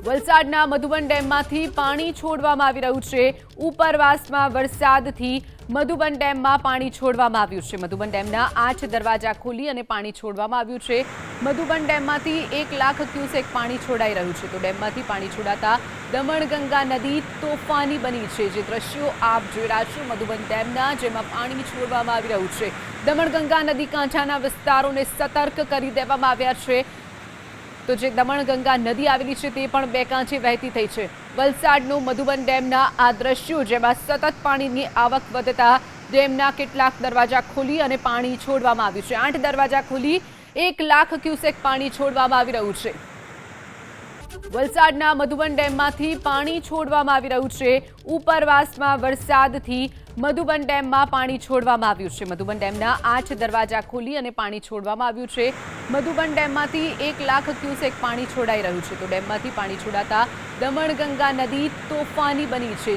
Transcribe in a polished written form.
વલસાડના મધુબન ડેમમાંથી પાણી છોડવામાં આવી રહ્યું છે। ઉપરવાસમાં વરસાદથી મધુબન ડેમમાં પાણી છોડવામાં આવ્યું છે। મધુબન ડેમના 8 દરવાજા ખોલી અને પાણી છોડવામાં આવ્યું છે। મધુબન ડેમમાંથી 1 લાખ ક્યુસેક પાણી છોડાઈ રહ્યું છે। તો ડેમમાંથી પાણી છોડાતા દમણગંગા નદી તોફાની બની છે। જે દ્રશ્યો આપ જોઈ રહ્યા છો મધુબન ડેમના, જેમાં પાણી છોડવામાં આવી રહ્યું છે। દમણગંગા નદી કાંઠાના વિસ્તારોને સતર્ક કરી દેવામાં આવ્યા છે। તો જે દમણગંગા નદી આવેલી છે તે પણ બે કાંઠે વહેતી થઈ છે। વલસાડનું મધુબન ડેમના આ દ્રશ્યો, જેમાં સતત પાણીની આવક વધતા ડેમના કેટલાક દરવાજા ખોલી અને પાણી છોડવામાં આવ્યું છે। 8 દરવાજા ખોલી 1 લાખ ક્યુસેક પાણી છોડવામાં આવી રહ્યું છે। વલસાડના મધુબન ડેમમાંથી પાણી છોડવામાં આવી રહ્યું છે। ઉપરવાસમાં વરસાદથી મધુબન ડેમમાં પાણી છોડવામાં આવ્યું છે। મધુબન ડેમના 8 દરવાજા ખોલી અને પાણી છોડવામાં આવ્યું છે। મધુબન ડેમમાંથી 1 લાખ ક્યુસેક પાણી છોડાઈ રહ્યું છે। તો ડેમમાંથી પાણી છોડાતા દમણગંગા નદી તોફાની બની છે।